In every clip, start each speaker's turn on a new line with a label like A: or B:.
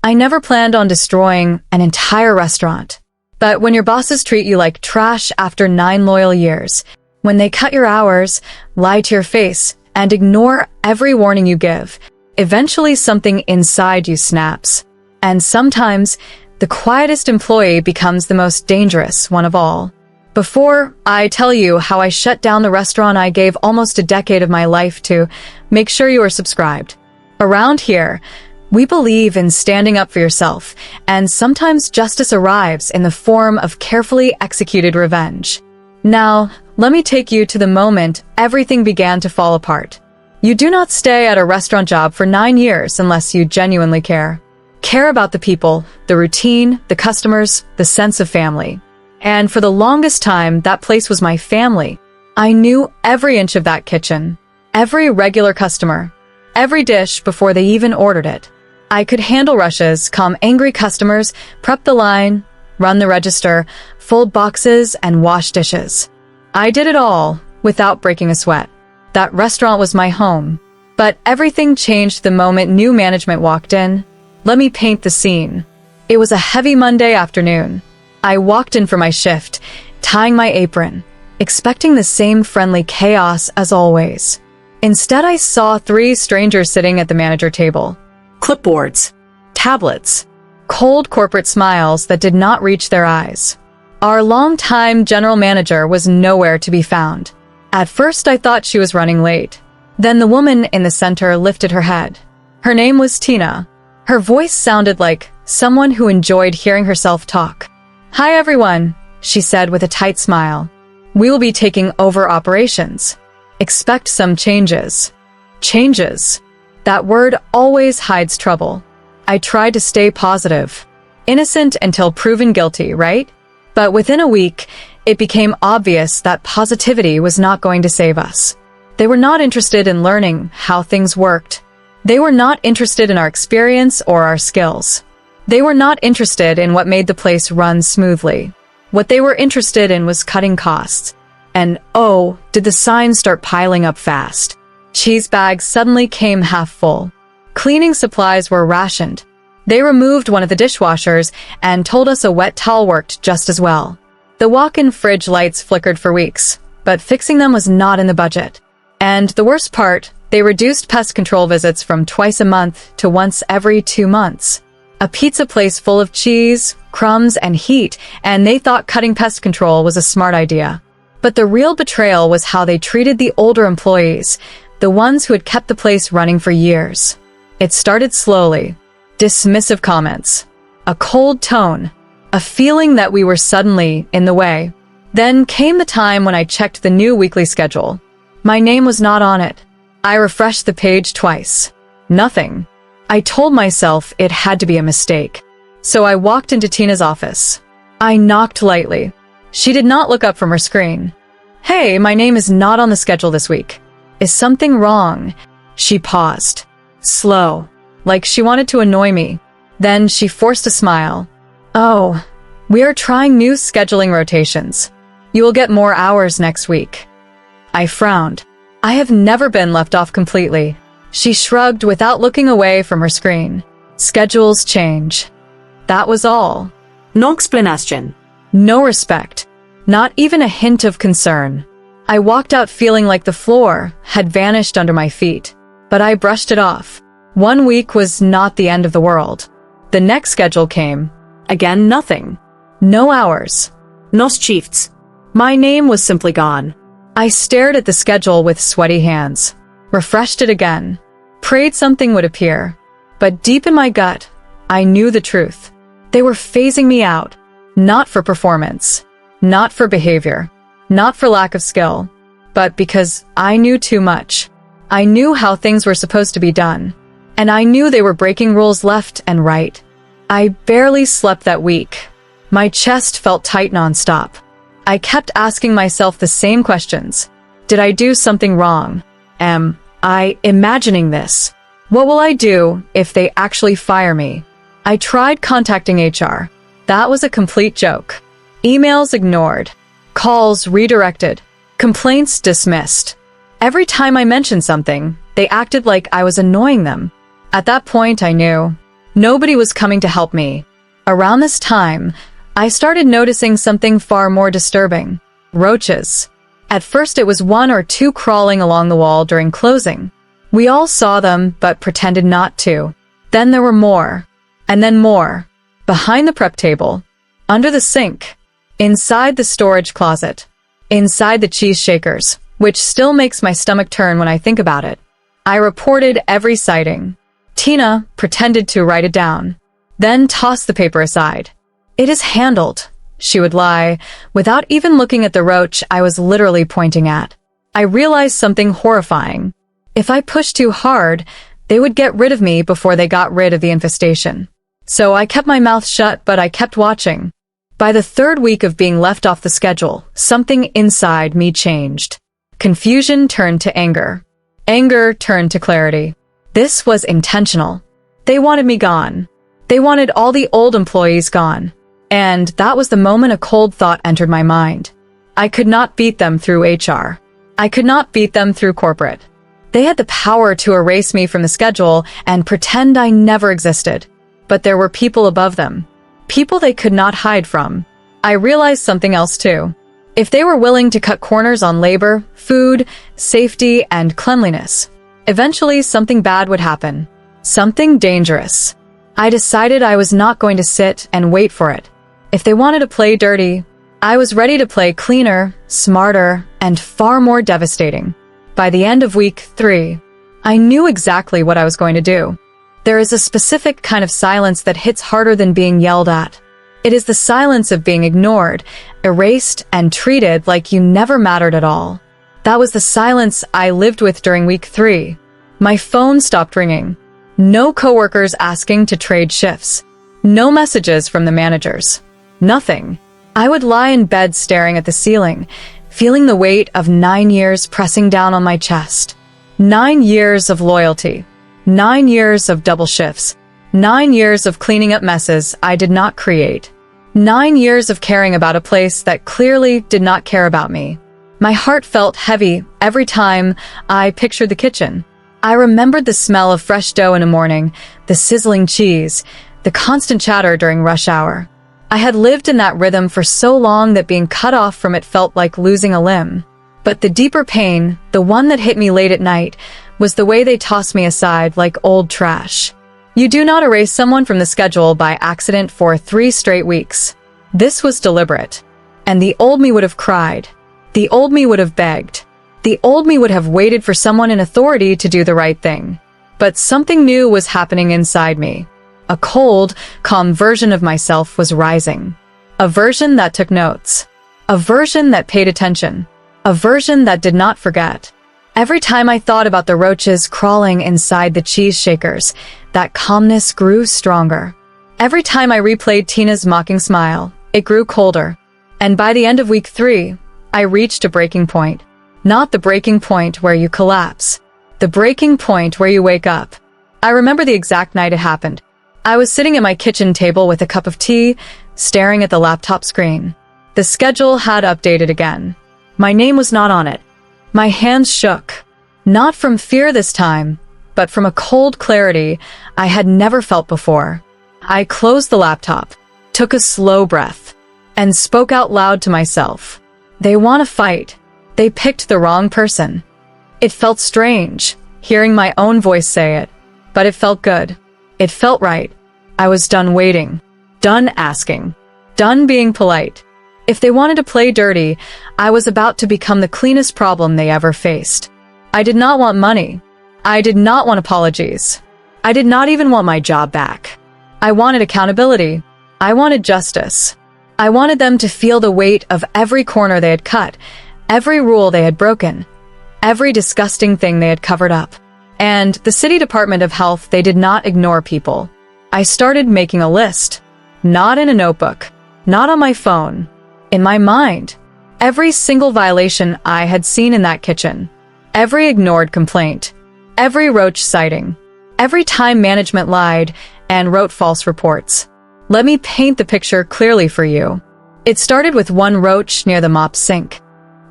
A: I never planned on destroying an entire restaurant. But when your bosses treat you like trash after 9 loyal years, when they cut your hours, lie to your face, and ignore every warning you give, eventually something inside you snaps. And sometimes, the quietest employee becomes the most dangerous one of all. Before I tell you how I shut down the restaurant I gave almost a decade of my life to, make sure you are subscribed. Around here, we believe in standing up for yourself, and sometimes justice arrives in the form of carefully executed revenge. Now, let me take you to the moment everything began to fall apart. You do not stay at a restaurant job for 9 years unless you genuinely care. Care about the people, the routine, the customers, the sense of family. And for the longest time, that place was my family. I knew every inch of that kitchen, every regular customer, every dish before they even ordered it. I could handle rushes, calm angry customers, prep the line, run the register, fold boxes, and wash dishes. I did it all without breaking a sweat. That restaurant was my home. But everything changed the moment new management walked in. Let me paint the scene. It was a heavy Monday afternoon. I walked in for my shift, tying my apron, expecting the same friendly chaos as always. Instead, I saw 3 strangers sitting at the manager table. Clipboards, tablets, cold corporate smiles that did not reach their eyes. Our longtime general manager was nowhere to be found. At first, I thought she was running late. Then the woman in the center lifted her head. Her name was Tina. Her voice sounded like someone who enjoyed hearing herself talk. "Hi everyone," she said with a tight smile. "We will be taking over operations. Expect some changes." Changes. That word always hides trouble. I tried to stay positive. Innocent until proven guilty, right? But within a week, it became obvious that positivity was not going to save us. They were not interested in learning how things worked. They were not interested in our experience or our skills. They were not interested in what made the place run smoothly. What they were interested in was cutting costs. And oh, did the signs start piling up fast. Cheese bags suddenly came half full. Cleaning supplies were rationed. They removed one of the dishwashers and told us a wet towel worked just as well. The walk-in fridge lights flickered for weeks, but fixing them was not in the budget. And the worst part, they reduced pest control visits from twice a month to once every 2 months. A pizza place full of cheese, crumbs, and heat, and they thought cutting pest control was a smart idea. But the real betrayal was how they treated the older employees, the ones who had kept the place running for years. It started slowly. Dismissive comments. A cold tone. A feeling that we were suddenly in the way. Then came the time when I checked the new weekly schedule. My name was not on it. I refreshed the page twice. Nothing. I told myself it had to be a mistake. So I walked into Tina's office. I knocked lightly. She did not look up from her screen. "Hey, my name is not on the schedule this week. Is something wrong?" She paused. Slow, like she wanted to annoy me. Then she forced a smile. "Oh, we are trying new scheduling rotations. You will get more hours next week." I frowned. I have never been left off completely. She shrugged without looking away from her screen. Schedules change. That was all.
B: No explanation.
A: No respect. Not even a hint of concern. I walked out feeling like the floor had vanished under my feet, but I brushed it off. 1 week was not the end of the world. The next schedule came. Again, nothing. No hours.
B: No shifts.
A: My name was simply gone. I stared at the schedule with sweaty hands, refreshed it again, prayed something would appear. But deep in my gut, I knew the truth. They were phasing me out, not for performance, not for behavior, not for lack of skill, but because I knew too much. I knew how things were supposed to be done, and I knew they were breaking rules left and right. I barely slept that week. My chest felt tight nonstop. I kept asking myself the same questions. Did I do something wrong? Am I imagining this? What will I do if they actually fire me? I tried contacting HR. That was a complete joke. Emails ignored. Calls redirected. Complaints dismissed. Every time I mentioned something, they acted like I was annoying them. At that point, I knew Nobody was coming to help me. Around this time, I started noticing something far more disturbing. Roaches. At first it was one or two crawling along the wall during closing. We all saw them, but pretended not to. Then there were more. And then more. Behind the prep table. Under the sink. Inside the storage closet. Inside the cheese shakers, which still makes my stomach turn when I think about it. I reported every sighting. Tina pretended to write it down. Then tossed the paper aside. "It is handled," she would lie, without even looking at the roach I was literally pointing at. I realized something horrifying. If I pushed too hard, they would get rid of me before they got rid of the infestation. So I kept my mouth shut, but I kept watching. By the third week of being left off the schedule, something inside me changed. Confusion turned to anger. Anger turned to clarity. This was intentional. They wanted me gone. They wanted all the old employees gone. And that was the moment a cold thought entered my mind. I could not beat them through HR. I could not beat them through corporate. They had the power to erase me from the schedule and pretend I never existed. But there were people above them. People they could not hide from. I realized something else too. If they were willing to cut corners on labor, food, safety, and cleanliness, eventually something bad would happen. Something dangerous. I decided I was not going to sit and wait for it. If they wanted to play dirty, I was ready to play cleaner, smarter, and far more devastating. By the end of week 3, I knew exactly what I was going to do. There is a specific kind of silence that hits harder than being yelled at. It is the silence of being ignored, erased, and treated like you never mattered at all. That was the silence I lived with during week 3. My phone stopped ringing. No coworkers asking to trade shifts. No messages from the managers. Nothing. I would lie in bed staring at the ceiling, feeling the weight of 9 years pressing down on my chest. 9 years of loyalty. 9 years of double shifts. 9 years of cleaning up messes I did not create. 9 years of caring about a place that clearly did not care about me. My heart felt heavy every time I pictured the kitchen. I remembered the smell of fresh dough in the morning, the sizzling cheese, the constant chatter during rush hour. I had lived in that rhythm for so long that being cut off from it felt like losing a limb. But the deeper pain, the one that hit me late at night, was the way they tossed me aside like old trash. You do not erase someone from the schedule by accident for 3 straight weeks. This was deliberate. And the old me would have cried. The old me would have begged. The old me would have waited for someone in authority to do the right thing. But something new was happening inside me. A cold, calm version of myself was rising. A version that took notes. A version that paid attention. A version that did not forget. Every time I thought about the roaches crawling inside the cheese shakers, that calmness grew stronger. Every time I replayed Tina's mocking smile, it grew colder. And by the end of week 3, I reached a breaking point. Not the breaking point where you collapse. The breaking point where you wake up. I remember the exact night it happened. I was sitting at my kitchen table with a cup of tea, staring at the laptop screen. The schedule had updated again. My name was not on it. My hands shook. Not from fear this time, but from a cold clarity I had never felt before. I closed the laptop, took a slow breath, and spoke out loud to myself. They want to fight. They picked the wrong person. It felt strange, hearing my own voice say it, but it felt good. It felt right. I was done waiting, done asking, done being polite. If they wanted to play dirty, I was about to become the cleanest problem they ever faced. I did not want money. I did not want apologies. I did not even want my job back. I wanted accountability. I wanted justice. I wanted them to feel the weight of every corner they had cut, every rule they had broken, every disgusting thing they had covered up. And the City Department of Health, they did not ignore people. I started making a list. Not in a notebook. Not on my phone. In my mind. Every single violation I had seen in that kitchen. Every ignored complaint. Every roach sighting. Every time management lied and wrote false reports. Let me paint the picture clearly for you. It started with 1 roach near the mop sink.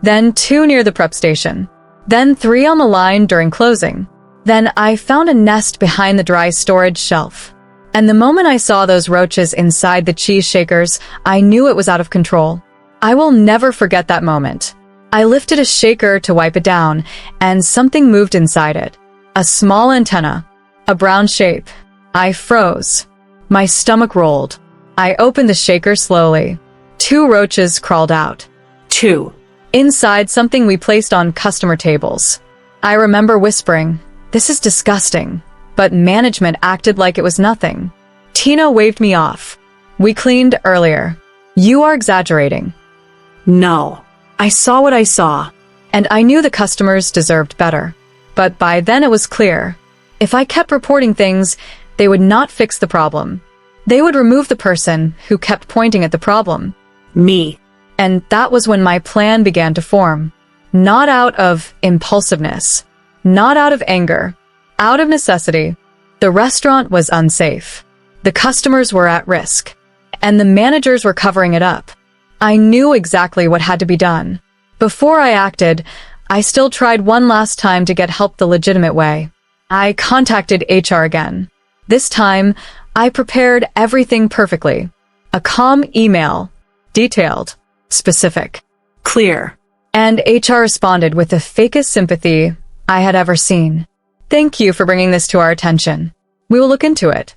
A: Then 2 near the prep station. Then 3 on the line during closing. Then I found a nest behind the dry storage shelf. And the moment I saw those roaches inside the cheese shakers, I knew it was out of control. I will never forget that moment. I lifted a shaker to wipe it down, and something moved inside it. A small antenna. A brown shape. I froze. My stomach rolled. I opened the shaker slowly. 2 roaches crawled out.
B: 2.
A: Inside something we placed on customer tables. I remember whispering, "This is disgusting." But management acted like it was nothing. Tina waved me off. "We cleaned earlier." "You are exaggerating."
B: No. I saw what I saw.
A: And I knew the customers deserved better. But by then it was clear. If I kept reporting things, they would not fix the problem. They would remove the person who kept pointing at the problem.
B: Me.
A: And that was when my plan began to form. Not out of impulsiveness. Not out of anger. Out of necessity. The restaurant was unsafe. The customers were at risk. And the managers were covering it up. I knew exactly what had to be done. Before I acted, I still tried one last time to get help the legitimate way. I contacted HR again. This time, I prepared everything perfectly. A calm email. Detailed. Specific.
B: Clear.
A: And HR responded with the fakest sympathy I had ever seen. "Thank you for bringing this to our attention. We will look into it."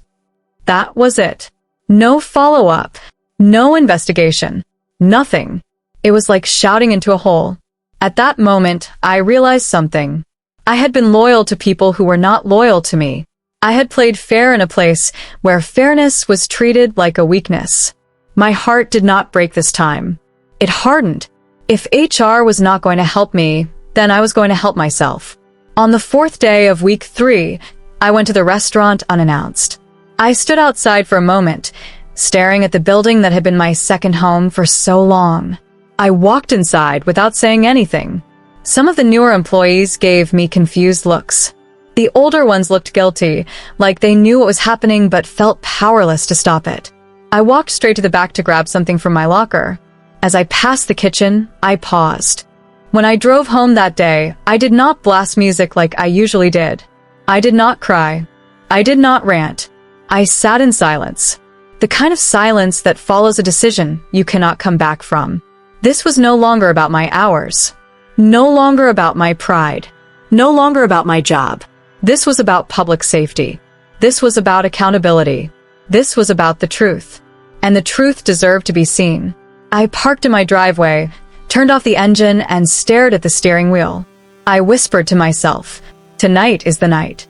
A: That was it. No follow-up. No investigation. Nothing. It was like shouting into a hole. At that moment, I realized something. I had been loyal to people who were not loyal to me. I had played fair in a place where fairness was treated like a weakness. My heart did not break this time. It hardened. If HR was not going to help me, then I was going to help myself. On the 4th day of week 3, I went to the restaurant unannounced. I stood outside for a moment, staring at the building that had been my second home for so long. I walked inside without saying anything. Some of the newer employees gave me confused looks. The older ones looked guilty, like they knew what was happening but felt powerless to stop it. I walked straight to the back to grab something from my locker. As I passed the kitchen, I paused. When I drove home that day, I did not blast music like I usually did. I did not cry. I did not rant. I sat in silence. The kind of silence that follows a decision you cannot come back from. This was no longer about my hours. No longer about my pride.
B: No longer about my job.
A: This was about public safety. This was about accountability. This was about the truth. And the truth deserved to be seen. I parked in my driveway, turned off the engine, and stared at the steering wheel. I whispered to myself, "Tonight is the night."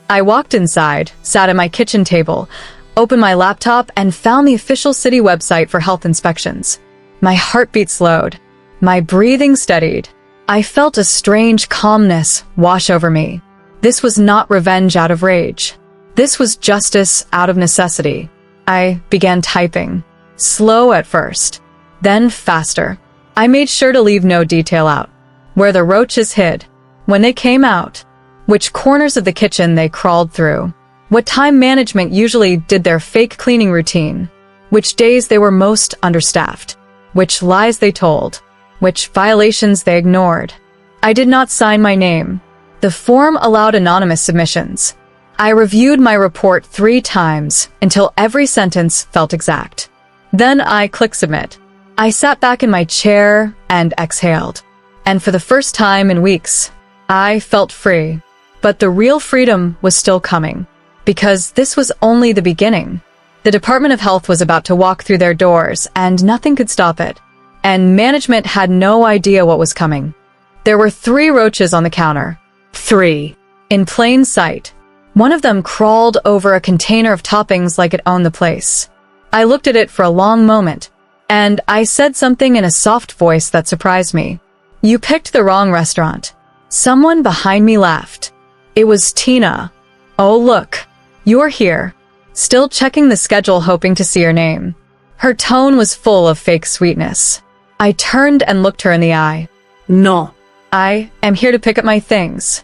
A: I walked inside, sat at my kitchen table, opened my laptop, and found the official city website for health inspections. My heartbeat slowed. My breathing steadied. I felt a strange calmness wash over me. This was not revenge out of rage. This was justice out of necessity. I began typing. Slow at first, then faster. I made sure to leave no detail out. Where the roaches hid, when they came out, which corners of the kitchen they crawled through, what time management usually did their fake cleaning routine, which days they were most understaffed, which lies they told, which violations they ignored. I did not sign my name. The form allowed anonymous submissions. I reviewed my report 3 times until every sentence felt exact. Then I clicked submit. I sat back in my chair and exhaled. And for the first time in weeks, I felt free. But the real freedom was still coming, because this was only the beginning. The Department of Health was about to walk through their doors, and nothing could stop it. And management had no idea what was coming. There were 3 roaches on the counter. 3. In plain sight. One of them crawled over a container of toppings like it owned the place. I looked at it for a long moment, and I said something in a soft voice that surprised me. "You picked the wrong restaurant." Someone behind me laughed. It was Tina. "Oh, look. You're here." Still checking the schedule, hoping to see her name. Her tone was full of fake sweetness. I turned and looked her in the eye.
B: "No.
A: "I am here to pick up my things."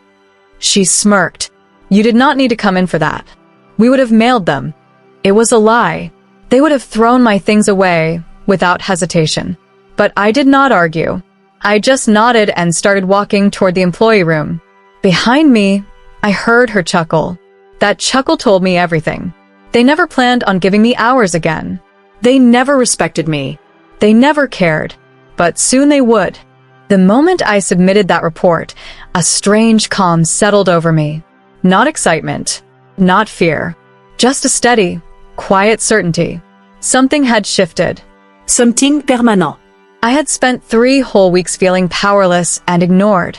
A: She smirked. "You did not need to come in for that. We would have mailed them." It was a lie. They would have thrown my things away without hesitation. But I did not argue. I just nodded and started walking toward the employee room. Behind me, I heard her chuckle. That chuckle told me everything. They never planned on giving me hours again.
B: They never respected me.
A: They never cared. But soon they would. The moment I submitted that report, a strange calm settled over me. Not excitement, not fear, just a steady, quiet certainty. Something had shifted.
B: Something permanent.
A: I had spent 3 whole weeks feeling powerless and ignored.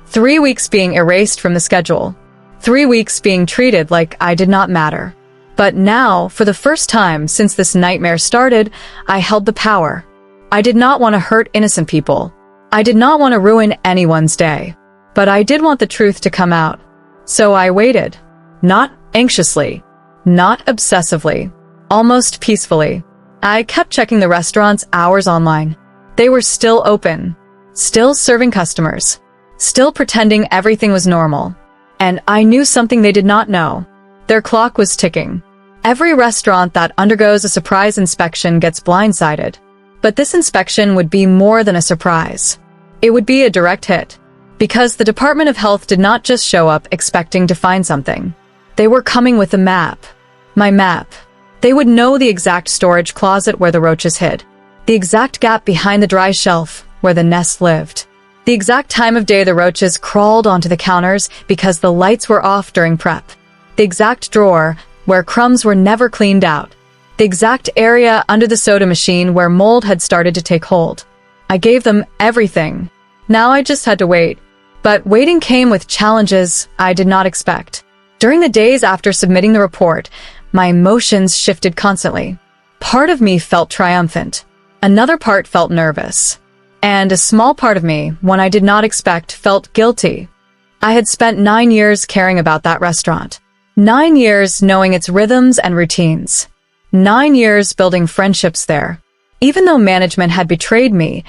A: 3 weeks being erased from the schedule. 3 weeks being treated like I did not matter. But now, for the first time since this nightmare started, I held the power. I did not want to hurt innocent people. I did not want to ruin anyone's day. But I did want the truth to come out. So I waited. Not anxiously. Not obsessively. Almost peacefully. I kept checking the restaurant's hours online. They were still open. Still serving customers. Still pretending everything was normal. And I knew something they did not know. Their clock was ticking. Every restaurant that undergoes a surprise inspection gets blindsided. But this inspection would be more than a surprise. It would be a direct hit. Because the Department of Health did not just show up expecting to find something. They were coming with a map. My map. They would know the exact storage closet where the roaches hid. The exact gap behind the dry shelf where the nest lived. The exact time of day the roaches crawled onto the counters because the lights were off during prep. The exact drawer where crumbs were never cleaned out. The exact area under the soda machine where mold had started to take hold. I gave them everything. Now I just had to wait. But waiting came with challenges I did not expect. During the days after submitting the report, my emotions shifted constantly. Part of me felt triumphant. Another part felt nervous. And a small part of me, one I did not expect, felt guilty. I had spent 9 years caring about that restaurant. 9 years knowing its rhythms and routines. 9 years building friendships there. Even though management had betrayed me,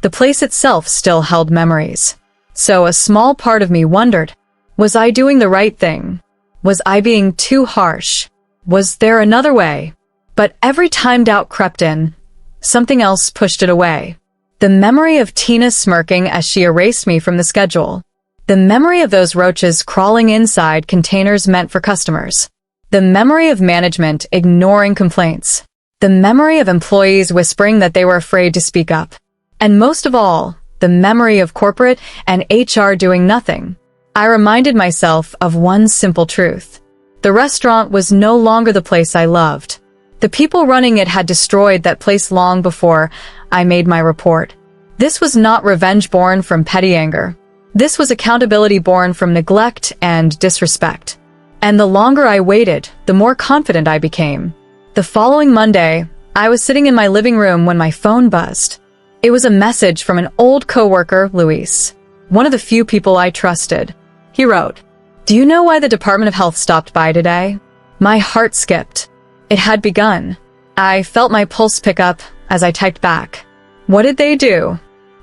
A: the place itself still held memories. So a small part of me wondered, was I doing the right thing? Was I being too harsh? Was there another way? But every time doubt crept in, something else pushed it away. The memory of Tina smirking as she erased me from the schedule. The memory of those roaches crawling inside containers meant for customers. The memory of management ignoring complaints. The memory of employees whispering that they were afraid to speak up. And most of all, the memory of corporate and HR doing nothing. I reminded myself of one simple truth. The restaurant was no longer the place I loved. The people running it had destroyed that place long before I made my report. This was not revenge born from petty anger. This was accountability born from neglect and disrespect. And the longer I waited, the more confident I became. The following Monday, I was sitting in my living room when my phone buzzed. It was a message from an old coworker, Luis, one of the few people I trusted. He wrote, "Do you know why the Department of Health stopped by today?" My heart skipped. It had begun. I felt my pulse pick up as I typed back. What did they do?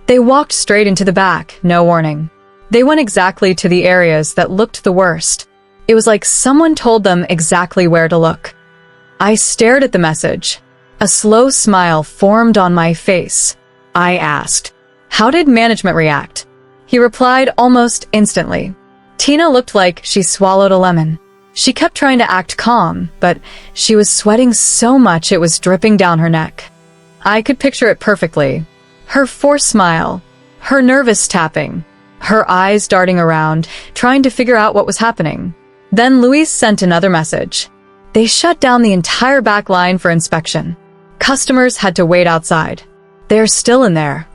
A: They walked straight into the back, no warning. They went exactly to the areas that looked the worst. It was like someone told them exactly where to look. I stared at the message. A slow smile formed on my face. I asked, "How did management react?" He replied almost instantly. Tina looked like she swallowed a lemon. She kept trying to act calm, but she was sweating so much it was dripping down her neck. I could picture it perfectly. Her forced smile, her nervous tapping, her eyes darting around, trying to figure out what was happening. Then Luis sent another message. They shut down the entire back line for inspection. Customers had to wait outside. They're still in there.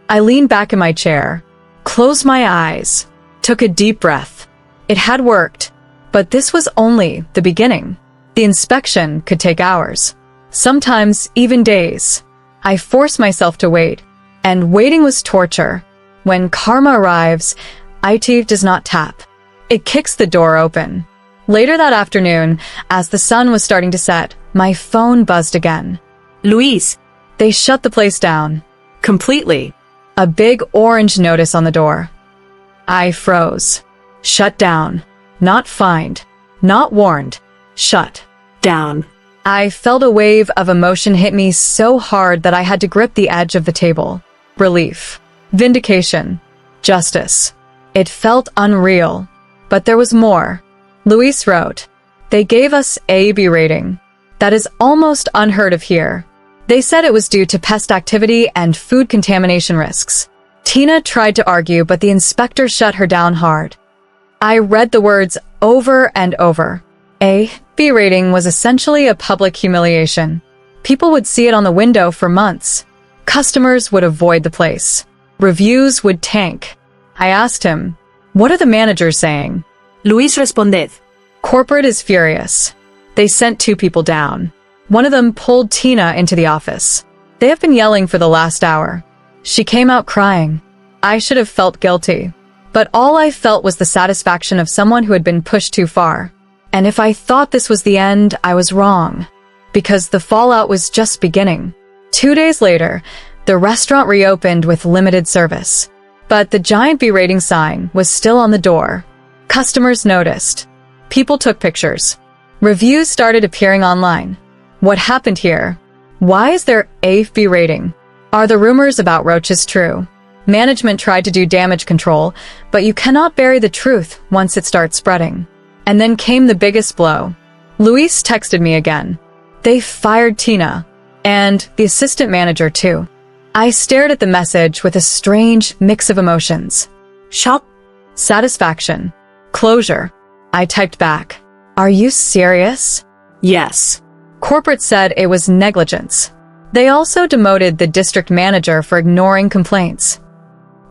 A: I leaned back in my chair, closed my eyes, took a deep breath. It had worked, but this was only the beginning. The inspection could take hours, sometimes even days. I forced myself to wait, and waiting was torture. When karma arrives, IT does not tap. It kicks the door open. Later that afternoon, as the sun was starting to set, my phone buzzed again.
B: Luis.
A: They shut the place down.
B: Completely.
A: A big orange notice on the door. I froze. Shut down. Not fined. Not warned. Shut
B: Down.
A: I felt a wave of emotion hit me so hard that I had to grip the edge of the table. Relief. Vindication. Justice. It felt unreal. But there was more. Luis wrote, They gave us a B rating. That is almost unheard of here. They said it was due to pest activity and food contamination risks. Tina tried to argue, but the inspector shut her down hard. I read the words over and over. A B rating was essentially a public humiliation. People would see it on the window for months. Customers would avoid the place. Reviews would tank. I asked him, "What are the managers saying?"
B: Luis responded.
A: Corporate is furious. They sent 2 people down. One of them pulled Tina into the office. They have been yelling for the last hour. She came out crying. I should have felt guilty. But all I felt was the satisfaction of someone who had been pushed too far. And if I thought this was the end, I was wrong. Because the fallout was just beginning. 2 days later, the restaurant reopened with limited service. But the giant B rating sign was still on the door. Customers noticed. People took pictures. Reviews started appearing online. What happened here? Why is there a B rating? Are the rumors about roaches true? Management tried to do damage control, but you cannot bury the truth once it starts spreading. And then came the biggest blow. Luis texted me again. They fired Tina. And the assistant manager too. I stared at the message with a strange mix of emotions.
B: Shock.
A: Satisfaction. Closure. I typed back. Are you serious?
B: Yes.
A: Corporate said it was negligence. They also demoted the district manager for ignoring complaints.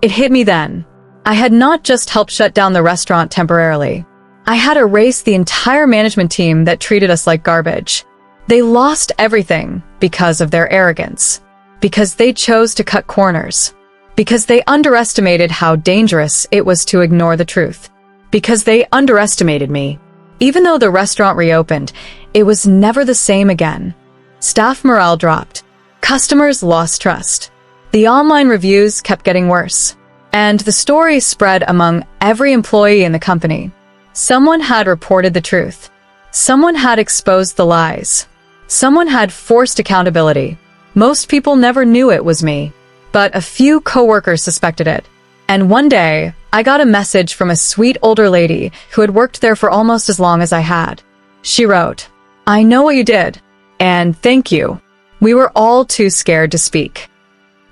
A: It hit me then. I had not just helped shut down the restaurant temporarily. I had erased the entire management team that treated us like garbage. They lost everything because of their arrogance. Because they chose to cut corners. Because they underestimated how dangerous it was to ignore the truth.
B: Because they underestimated me.
A: Even though the restaurant reopened, it was never the same again. Staff morale dropped. Customers lost trust. The online reviews kept getting worse. And the story spread among every employee in the company. Someone had reported the truth. Someone had exposed the lies. Someone had forced accountability. Most people never knew it was me, but a few coworkers suspected it. And one day, I got a message from a sweet older lady who had worked there for almost as long as I had. She wrote, "I know what you did, and thank you. We were all too scared to speak."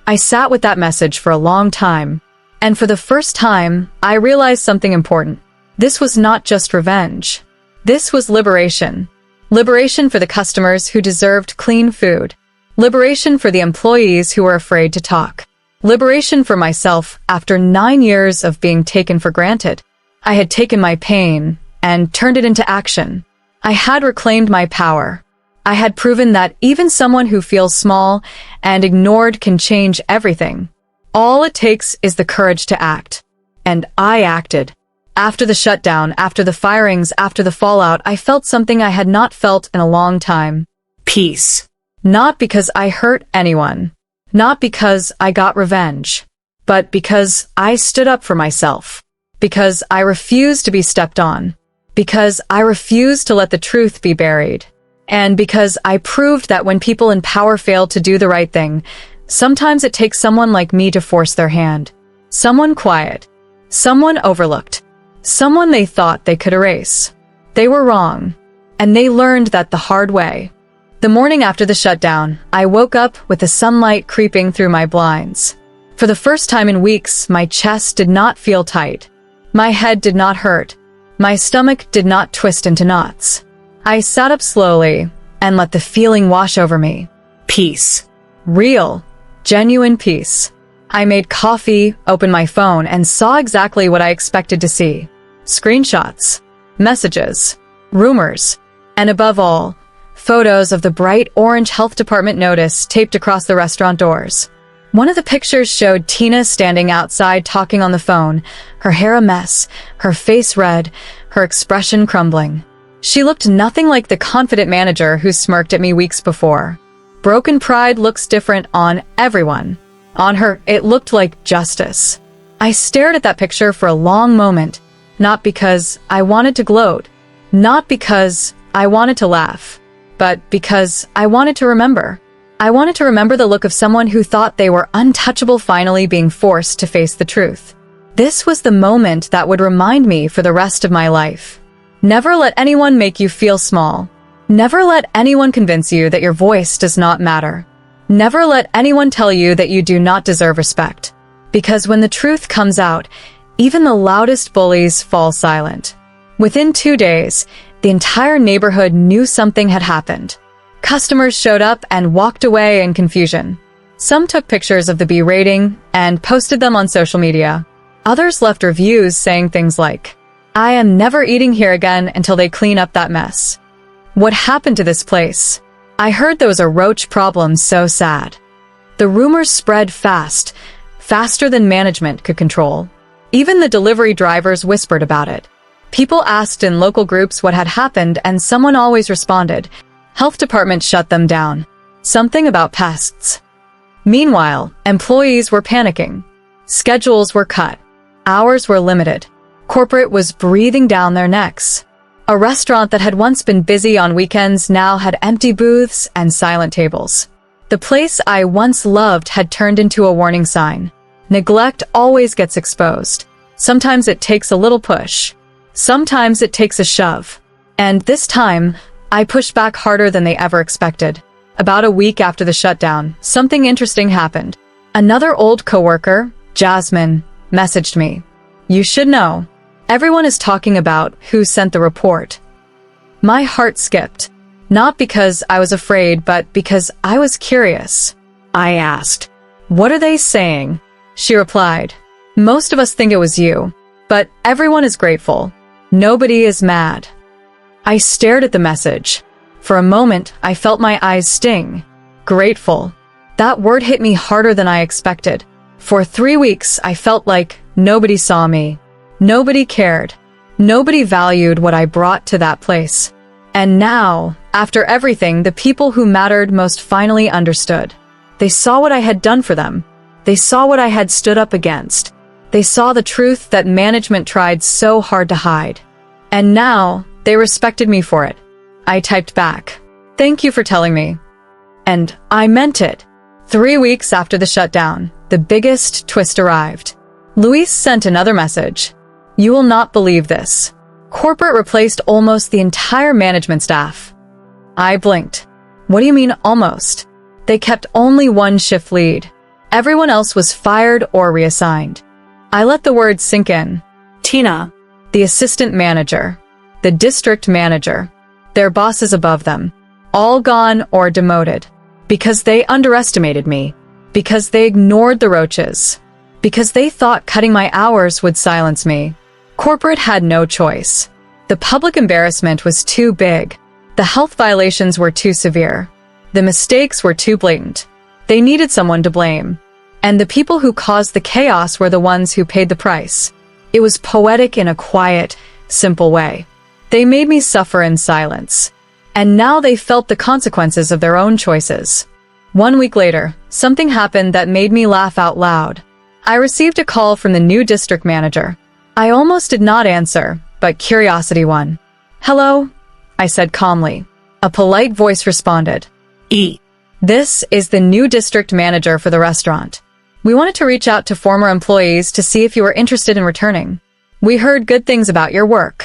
A: I sat with that message for a long time, and for the first time, I realized something important. This was not just revenge. This was liberation. Liberation for the customers who deserved clean food. Liberation for the employees who were afraid to talk. Liberation for myself after 9 years of being taken for granted. I had taken my pain and turned it into action. I had reclaimed my power. I had proven that even someone who feels small and ignored can change everything. All it takes is the courage to act. And I acted. After the shutdown, after the firings, after the fallout, I felt something I had not felt in a long time.
B: Peace.
A: Not because I hurt anyone. Not because I got revenge. But because I stood up for myself. Because I refused to be stepped on. Because I refused to let the truth be buried. And because I proved that when people in power fail to do the right thing, sometimes it takes someone like me to force their hand. Someone quiet. Someone overlooked. Someone they thought they could erase. They were wrong. And they learned that the hard way. The morning after the shutdown, I woke up with the sunlight creeping through my blinds. For the first time in weeks, my chest did not feel tight. My head did not hurt. My stomach did not twist into knots. I sat up slowly and let the feeling wash over me.
B: Peace.
A: Real, genuine peace. I made coffee, opened my phone, and saw exactly what I expected to see. Screenshots, messages, rumors, and above all, photos of the bright orange health department notice taped across the restaurant doors. One of the pictures showed Tina standing outside talking on the phone, her hair a mess, her face red, her expression crumbling. She looked nothing like the confident manager who smirked at me weeks before. Broken pride looks different on everyone. On her, it looked like justice. I stared at that picture for a long moment, not because I wanted to gloat, not because I wanted to laugh, but because I wanted to remember. I wanted to remember the look of someone who thought they were untouchable finally being forced to face the truth. This was the moment that would remind me for the rest of my life. Never let anyone make you feel small. Never let anyone convince you that your voice does not matter. Never let anyone tell you that you do not deserve respect. Because when the truth comes out, even the loudest bullies fall silent. Within 2 days, the entire neighborhood knew something had happened. Customers showed up and walked away in confusion. Some took pictures of the B rating and posted them on social media. Others left reviews saying things like, "I am never eating here again until they clean up that mess." What happened to this place? I heard there was a roach problem so sad. The rumors spread fast, faster than management could control. Even the delivery drivers whispered about it. People asked in local groups what had happened, and someone always responded, "Health department shut them down. Something about pests." Meanwhile, employees were panicking. Schedules were cut. Hours were limited. Corporate was breathing down their necks. A restaurant that had once been busy on weekends now had empty booths and silent tables. The place I once loved had turned into a warning sign. Neglect always gets exposed. Sometimes it takes a little push. Sometimes it takes a shove. And this time, I pushed back harder than they ever expected. About a week after the shutdown, something interesting happened. Another old coworker, Jasmine, messaged me. "You should know. Everyone is talking about who sent the report." My heart skipped. Not because I was afraid, but because I was curious. I asked, "What are they saying?" She replied, "Most of us think it was you, but everyone is grateful. Nobody is mad." I stared at the message. For a moment, I felt my eyes sting. Grateful. That word hit me harder than I expected. For 3 weeks, I felt like nobody saw me. Nobody cared. Nobody valued what I brought to that place. And now, after everything, the people who mattered most finally understood. They saw what I had done for them. They saw what I had stood up against. They saw the truth that management tried so hard to hide. And now, they respected me for it. I typed back, "Thank you for telling me." And I meant it. 3 weeks after the shutdown, the biggest twist arrived. Luis sent another message. "You will not believe this. Corporate replaced almost the entire management staff." I blinked. "What do you mean almost?" They kept only one shift lead. Everyone else was fired or reassigned. I let the words sink in.
B: Tina,
A: The assistant manager, the district manager, their bosses above them, all gone or demoted. Because they underestimated me. Because they ignored the roaches. Because they thought cutting my hours would silence me. Corporate had no choice. The public embarrassment was too big. The health violations were too severe. The mistakes were too blatant. They needed someone to blame. And the people who caused the chaos were the ones who paid the price. It was poetic in a quiet, simple way. They made me suffer in silence. And now they felt the consequences of their own choices. 1 week later, something happened that made me laugh out loud. I received a call from the new district manager. I almost did not answer, but curiosity won. "Hello," I said calmly. A polite voice responded.
B: E.
A: "This is the new district manager for the restaurant. We wanted to reach out to former employees to see if you were interested in returning. We heard good things about your work."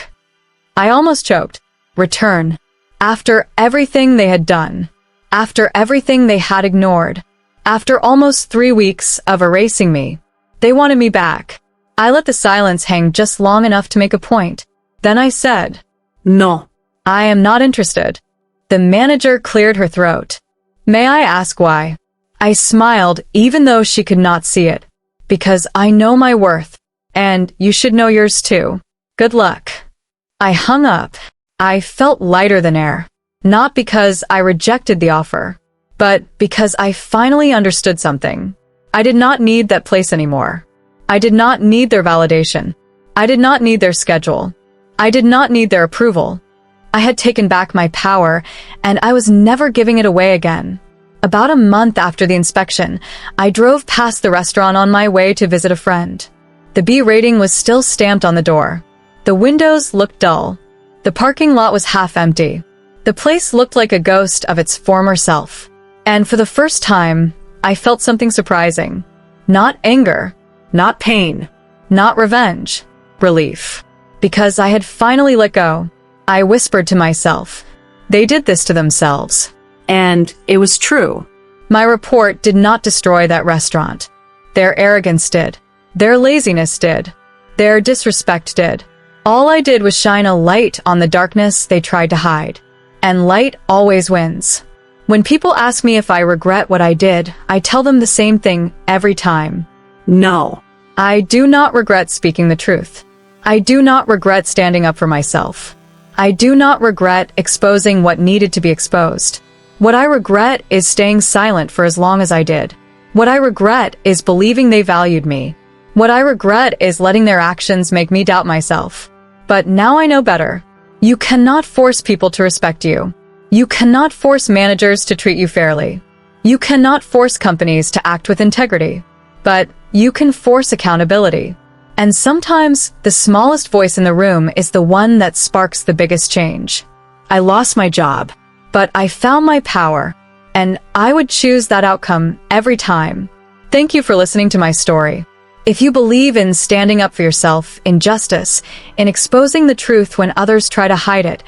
A: I almost choked. Return. After everything they had done. After everything they had ignored. After almost 3 weeks of erasing me. They wanted me back. I let the silence hang just long enough to make a point. Then I said,
B: No.
A: "I am not interested." The manager cleared her throat. "May I ask why?" I smiled even though she could not see it. "Because I know my worth. And you should know yours too. Good luck." I hung up. I felt lighter than air. Not because I rejected the offer, but because I finally understood something. I did not need that place anymore. I did not need their validation. I did not need their schedule. I did not need their approval. I had taken back my power, and I was never giving it away again. About a month after the inspection, I drove past the restaurant on my way to visit a friend. The B rating was still stamped on the door. The windows looked dull. The parking lot was half empty. The place looked like a ghost of its former self. And for the first time, I felt something surprising. Not anger. Not pain. Not revenge. Relief. Because I had finally let go. I whispered to myself, they did this to themselves.
B: And it was true.
A: My report did not destroy that restaurant. Their arrogance did. Their laziness did. Their disrespect did. All I did was shine a light on the darkness they tried to hide. And light always wins. When people ask me if I regret what I did, I tell them the same thing every time.
B: No.
A: I do not regret speaking the truth. I do not regret standing up for myself. I do not regret exposing what needed to be exposed. What I regret is staying silent for as long as I did. What I regret is believing they valued me. What I regret is letting their actions make me doubt myself. But now I know better. You cannot force people to respect you. You cannot force managers to treat you fairly. You cannot force companies to act with integrity. But you can force accountability. And sometimes the smallest voice in the room is the one that sparks the biggest change. I lost my job, but I found my power, and I would choose that outcome every time. Thank you for listening to my story. If you believe in standing up for yourself, in justice, in exposing the truth when others try to hide it,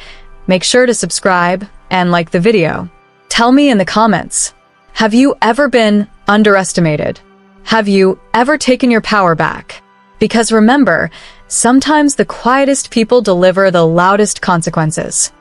A: make sure to subscribe and like the video. Tell me in the comments, have you ever been underestimated? Have you ever taken your power back? Because remember, sometimes the quietest people deliver the loudest consequences.